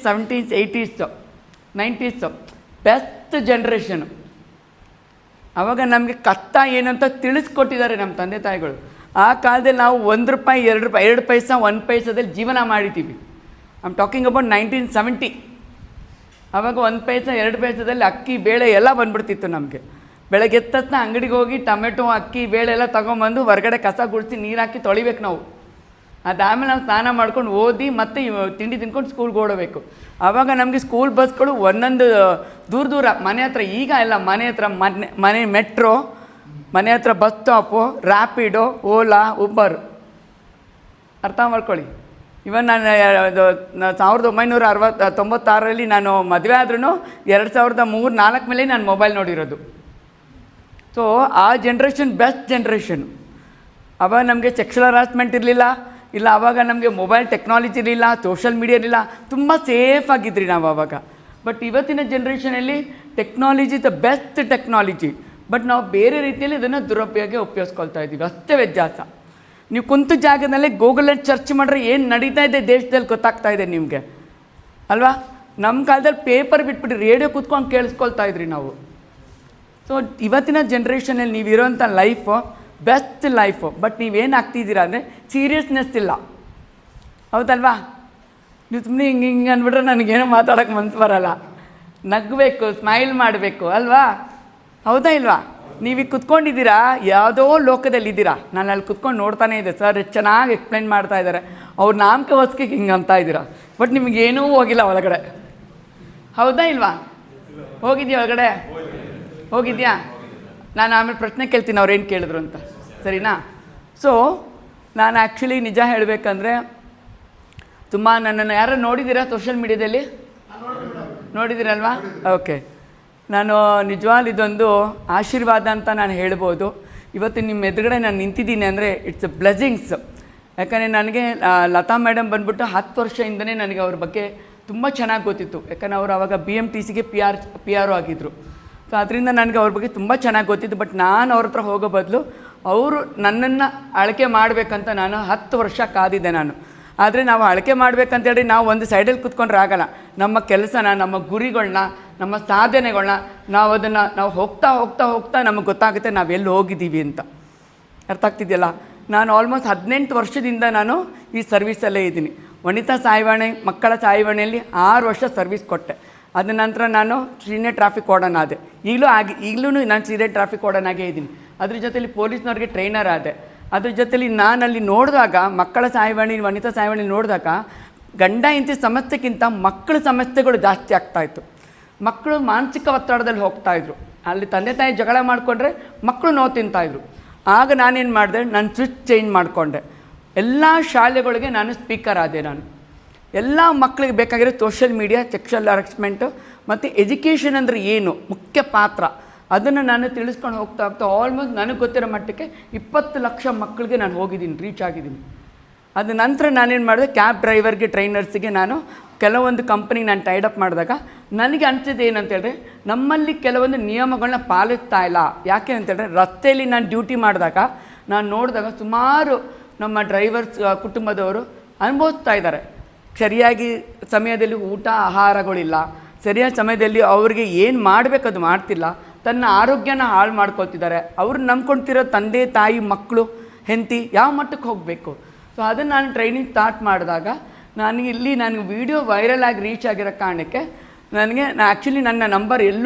70s 80s 90s best generation. ಆವಾಗ ನಮಗೆ ಕಷ್ಟ ಏನಂತ ತಿಳಿಸ್ಕೊಟ್ಟಿದ್ದಾರೆ ನಮ್ಮ ತಂದೆ ತಾಯಿಗಳು. ಆ ಕಾಲದಲ್ಲಿ ನಾವು ₹1 2 ಪೈಸಾ 1 ಪೈಸದಲ್ಲಿ ಜೀವನ ಮಾಡಿದ್ದೀವಿ. I am talking about 1970. ಆವಾಗ 1 ಪೈಸಾ 2 ಪೈಸದಲ್ಲಿ ಅಕ್ಕಿ ಬೇಳೆ ಎಲ್ಲ ಬಂದ್ಬಿಡ್ತಿತ್ತು ನಮಗೆ. ಬೆಳಗ್ಗೆ ಎದ್ದ ತಕ್ಷಣ ಅಂಗಡಿಗೆ ಹೋಗಿ ಟೊಮೆಟೊ ಅಕ್ಕಿ ಬೇಳೆ ಎಲ್ಲ ತೊಗೊಂಬಂದು ಹೊರಗಡೆ ಕಸ ಗುಡಿಸಿ ನೀರು ಹಾಕಿ ತೊಳಿಬೇಕು ನಾವು. ಅದಾದಮೇಲೆ ನಾವು ಸ್ನಾನ ಮಾಡ್ಕೊಂಡು ಓದಿ ಮತ್ತೆ ತಿಂಡಿ ತಿನ್ಕೊಂಡು ಸ್ಕೂಲ್ಗೆ ಓಡಬೇಕು. ಆವಾಗ ನಮಗೆ ಸ್ಕೂಲ್ ಬಸ್ಗಳು ಒಂದೊಂದು ದೂರ ಮನೆ ಹತ್ರ. ಈಗ ಎಲ್ಲ ಮನೆ ಹತ್ರ ಮನೆ ಮೆಟ್ರೋ, ಮನೆ ಹತ್ರ bus stop, Rapido, Ola, Uber. ಅರ್ಥ ಮಾಡ್ಕೊಳ್ಳಿ. ಇವನ್ ನಾನು 1996 ನಾನು ಮದುವೆ ಆದ್ರೂ 2003-4 ಮೇಲೆ ನಾನು ಮೊಬೈಲ್ ನೋಡಿರೋದು. ಸೊ ಆ ಜನ್ರೇಷನ್ ಬೆಸ್ಟ್ ಜನ್ರೇಷನ್. ಆವಾಗ ನಮಗೆ ಸೆಕ್ಷುವಲ್ ಹರಾಸ್ಮೆಂಟ್ ಇರಲಿಲ್ಲ, ಇಲ್ಲ ಆವಾಗ ನಮಗೆ ಮೊಬೈಲ್ ಟೆಕ್ನಾಲಜಿ ಇರಲಿಲ್ಲ, ಸೋಷಲ್ ಮೀಡಿಯಾ ಇರಲಿಲ್ಲ, ತುಂಬ ಸೇಫ್ ಆಗಿದ್ರಿ ನಾವು ಆವಾಗ. ಬಟ್ ಇವತ್ತಿನ ಜನ್ರೇಷನಲ್ಲಿ technology the best technology, but ನಾವು ಬೇರೆ ರೀತಿಯಲ್ಲಿ ಇದನ್ನು ದುರುಪಯೋಗ ಉಪಯೋಗಿಸ್ಕೊಳ್ತಾ ಇದ್ದೀವಿ, ಅಷ್ಟೇ ವ್ಯತ್ಯಾಸ. ನೀವು ಕುಂತ ಜಾಗದಲ್ಲೇ ಗೂಗಲಲ್ಲಿ ಸರ್ಚ್ ಮಾಡಿದ್ರೆ ಏನು ನಡೀತಾ ಇದೆ ದೇಶದಲ್ಲಿ ಗೊತ್ತಾಗ್ತಾ ಇದೆ ನಿಮಗೆ ಅಲ್ವಾ. ನಮ್ಮ ಕಾಲದಲ್ಲಿ ಪೇಪರ್ ಬಿಟ್ಬಿಟ್ಟು ರೇಡಿಯೋ ಕೂತ್ಕೊಂಡು ಕೇಳಿಸ್ಕೊಳ್ತಾ ಇದ್ರಿ ನಾವು. ಸೊ ಇವತ್ತಿನ ಜನ್ರೇಷನಲ್ಲಿ ನೀವಿರೋಂಥ ಲೈಫು ಬೆಸ್ಟ್ ಲೈಫು. ಬಟ್ ನೀವೇನು ಆಗ್ತಿದ್ದೀರಾ ಅಂದರೆ ಸೀರಿಯಸ್ನೆಸ್ ಇಲ್ಲ, ಹೌದಲ್ವಾ. ನೀವು ಸುಮ್ಮನೆ ಹಿಂಗೆ ಅಂದ್ಬಿಟ್ರೆ ನನಗೇನೋ ಮಾತಾಡೋಕ್ಕೆ ಮನಸ್ಸು ಬರೋಲ್ಲ. ನಗಬೇಕು, ಸ್ಮೈಲ್ ಮಾಡಬೇಕು ಅಲ್ವಾ, ಹೌದಾ ಇಲ್ವಾ. ನೀವೀಗ ಕುತ್ಕೊಂಡಿದ್ದೀರಾ, ಯಾವುದೋ ಲೋಕದಲ್ಲಿದ್ದೀರಾ. ನಾನು ಅಲ್ಲಿ ಕುತ್ಕೊಂಡು ನೋಡ್ತಾನೇ ಇದ್ದೆ, ಸರ್ ಎಷ್ಟು ಚೆನ್ನಾಗಿ ಎಕ್ಸ್ಪ್ಲೈನ್ ಮಾಡ್ತಾ ಇದ್ದಾರೆ. ಅವ್ರು ನಾಮಕ ಹೊಸ್ಕಿಗೆ ಹಿಂಗೆ ಅಂತ ಇದ್ದೀರಾ, ಬಟ್ ನಿಮಗೇನೂ ಹೋಗಿಲ್ಲ ಒಳಗಡೆ, ಹೌದಾ ಇಲ್ವಾ. ಹೋಗಿದ್ಯಾ ಒಳಗಡೆ, ಹೋಗಿದ್ಯಾ. ನಾನು ಆಮೇಲೆ ಪ್ರಶ್ನೆ ಕೇಳ್ತೀನಿ ಅವ್ರು ಏನು ಕೇಳಿದ್ರು ಅಂತ, ಸರಿನಾ. ಸೊ ನಾನು ಆ್ಯಕ್ಚುಲಿ ನಿಜ ಹೇಳಬೇಕಂದ್ರೆ ತುಂಬ ನನ್ನನ್ನು ಯಾರು ನೋಡಿದ್ದೀರಾ ಸೋಷಿಯಲ್ ಮೀಡ್ಯಾದಲ್ಲಿ, ನೋಡಿದ್ದೀರಲ್ವಾ. ಓಕೆ, ನಾನು ನಿಜವಾಗ್ಲೂ ಇದೊಂದು ಆಶೀರ್ವಾದ ಅಂತ ನಾನು ಹೇಳ್ಬೋದು. ಇವತ್ತು ನಿಮ್ಮ ಎದುರುಗಡೆ ನಾನು ನಿಂತಿದ್ದೀನಿ ಅಂದರೆ ಇಟ್ಸ್ ಎ ಬ್ಲೆಸ್ಸಿಂಗ್ಸ್. ಯಾಕಂದರೆ ನನಗೆ ಲತಾ ಮೇಡಮ್ ಬಂದ್ಬಿಟ್ಟು 10 ವರ್ಷದಿಂದನೇ ನನಗೆ ಅವ್ರ ಬಗ್ಗೆ ತುಂಬ ಚೆನ್ನಾಗಿ ಗೊತ್ತಿತ್ತು. ಯಾಕಂದರೆ ಅವರು ಆವಾಗ BMTCಗೆ PR ಆಗಿದ್ದರು. ಸೊ ಅದರಿಂದ ನನಗೆ ಅವ್ರ ಬಗ್ಗೆ ತುಂಬ ಚೆನ್ನಾಗಿ ಗೊತ್ತಿತ್ತು. ಬಟ್ ನಾನು ಅವ್ರ ಹತ್ರ ಹೋಗೋ ಬದಲು ಅವರು ನನ್ನನ್ನು ಆಳ್ಕೆ ಮಾಡಬೇಕಂತ ನಾನು 10 ವರ್ಷ ಕಾದಿದ್ದೆ ನಾನು. ಆದರೆ ನಾವು ಆಳ್ಕೆ ಮಾಡಬೇಕಂತೇಳಿ ನಾವು ಒಂದು ಸೈಡಲ್ಲಿ ಕೂತ್ಕೊಂಡ್ರೆ ಆಗಲ್ಲ. ನಮ್ಮ ಕೆಲಸನ, ನಮ್ಮ ಗುರಿಗಳನ್ನ, ನಮ್ಮ ಸಾಧನೆಗಳನ್ನ ನಾವು ಹೋಗ್ತಾ ಹೋಗ್ತಾ ಹೋಗ್ತಾ ನಮಗೆ ಗೊತ್ತಾಗುತ್ತೆ ನಾವು ಎಲ್ಲಿ ಹೋಗಿದ್ದೀವಿ ಅಂತ. ಅರ್ಥ ಆಗ್ತಿದೆಯಲ್ಲ. ನಾನು ಆಲ್ಮೋಸ್ಟ್ 18 ವರ್ಷದಿಂದ ನಾನು ಈ ಸರ್ವಿಸಲ್ಲೇ ಇದ್ದೀನಿ. ವನಿತಾ ಸಹಾಯವಾಣಿ, ಮಕ್ಕಳ ಸಹಾಯವಾಣಿಯಲ್ಲಿ 6 ವರ್ಷ ಸರ್ವಿಸ್ ಕೊಟ್ಟೆ. ಅದ ನಂತರ ನಾನು ಸೀನಿಯರ್ ಟ್ರಾಫಿಕ್ ವಾರ್ಡನ್ ಆದೆ. ಈಗಲೂ ನಾನು ಸೀನಿಯರ್ ಟ್ರಾಫಿಕ್ ವಾರ್ಡನ್ ಆಗೇ ಇದ್ದೀನಿ. ಅದ್ರ ಜೊತೆಲಿ ಪೊಲೀಸ್ನವ್ರಿಗೆ ಟ್ರೈನರ್ ಆದೆ. ಅದ್ರ ಜೊತೆಲಿ ನಾನಲ್ಲಿ ನೋಡಿದಾಗ, ಮಕ್ಕಳ ಸಹಾಯವಾಣಿ, ವನಿತಾ ಸಹಾಯವಾಣಿ ನೋಡಿದಾಗ ಗಂಡ ಹೆಂಡತಿ ಸಮಸ್ಯೆಗಿಂತ ಮಕ್ಕಳ ಸಮಸ್ಯೆಗಳು ಜಾಸ್ತಿ ಆಗ್ತಾಯಿತ್ತು. ಮಕ್ಕಳು ಮಾನಸಿಕ ಒತ್ತಡದಲ್ಲಿ ಹೋಗ್ತಾಯಿದ್ರು. ಅಲ್ಲಿ ತಂದೆ ತಾಯಿ ಜಗಳ ಮಾಡಿಕೊಂಡ್ರೆ ಮಕ್ಕಳು ನೋವು ತಿಂತಾಯಿದ್ರು. ಆಗ ನಾನೇನು ಮಾಡಿದೆ, ನಾನು ಸ್ವಿಚ್ ಚೇಂಜ್ ಮಾಡಿಕೊಂಡೆ. ಎಲ್ಲ ಶಾಲೆಗಳಿಗೆ ನಾನು ಸ್ಪೀಕರ್ ಆದೆ. ನಾನು ಎಲ್ಲ ಮಕ್ಕಳಿಗೆ ಬೇಕಾಗಿರೋ ಸೋಷಿಯಲ್ ಮೀಡಿಯಾ, ಸೆಕ್ಷುವಲ್ ಹರಾಸ್ಮೆಂಟು ಮತ್ತು ಎಜುಕೇಷನ್ ಅಂದರೆ ಏನು ಮುಖ್ಯ ಪಾತ್ರ, ಅದನ್ನು ನಾನು ತಿಳಿಸ್ಕೊಂಡು ಹೋಗ್ತಾ ಆಲ್ಮೋಸ್ಟ್ ನನಗೆ ಗೊತ್ತಿರೋ ಮಟ್ಟಕ್ಕೆ 20 ಲಕ್ಷ ಮಕ್ಕಳಿಗೆ ನಾನು ಹೋಗಿದ್ದೀನಿ, ರೀಚ್ ಆಗಿದ್ದೀನಿ. ಅದ ನಂತರ ನಾನೇನು ಮಾಡಿದೆ, ಕ್ಯಾಬ್ ಡ್ರೈವರ್ಗೆ, ಟ್ರೈನರ್ಸಿಗೆ ನಾನು ಕೆಲವೊಂದು ಕಂಪ್ನಿಗೆ ನಾನು ಟೈಡಪ್ ಮಾಡಿದಾಗ ನನಗೆ ಅನಿಸಿದ್ದು ಏನಂತೇಳಿದ್ರೆ, ನಮ್ಮಲ್ಲಿ ಕೆಲವೊಂದು ನಿಯಮಗಳನ್ನ ಪಾಲಿಸ್ತಾ ಇಲ್ಲ. ಯಾಕೆ ಅಂತೇಳಿದ್ರೆ, ರಸ್ತೆಯಲ್ಲಿ ನಾನು ಡ್ಯೂಟಿ ಮಾಡಿದಾಗ ನಾನು ನೋಡಿದಾಗ ಸುಮಾರು ನಮ್ಮ ಡ್ರೈವರ್ಸ್ ಕುಟುಂಬದವರು ಅನುಭವಿಸ್ತಾ ಇದ್ದಾರೆ. ಸರಿಯಾಗಿ ಸಮಯದಲ್ಲಿ ಊಟ ಆಹಾರಗಳಿಲ್ಲ, ಸರಿಯಾದ ಸಮಯದಲ್ಲಿ ಅವ್ರಿಗೆ ಏನು ಮಾಡಬೇಕು ಅದು ಮಾಡ್ತಿಲ್ಲ, ತನ್ನ ಆರೋಗ್ಯನ ಹಾಳು ಮಾಡ್ಕೊಳ್ತಿದ್ದಾರೆ. ಅವ್ರು ನಂಬ್ಕೊಳ್ತಿರೋ ತಂದೆ ತಾಯಿ ಮಕ್ಕಳು ಹೆಂಡತಿ ಯಾವ ಮಟ್ಟಕ್ಕೆ ಹೋಗಬೇಕು. ಸೊ ಅದನ್ನು ನಾನು ಟ್ರೈನಿಂಗ್ ಸ್ಟಾರ್ಟ್ ಮಾಡಿದಾಗ ನನಗೆ ವೀಡಿಯೋ ವೈರಲ್ ಆಗಿ ರೀಚ್ ಆಗಿರೋ ಕಾರಣಕ್ಕೆ ನನಗೆ ಆ್ಯಕ್ಚುಲಿ ನನ್ನ ನಂಬರ್ ಎಲ್ಲೂ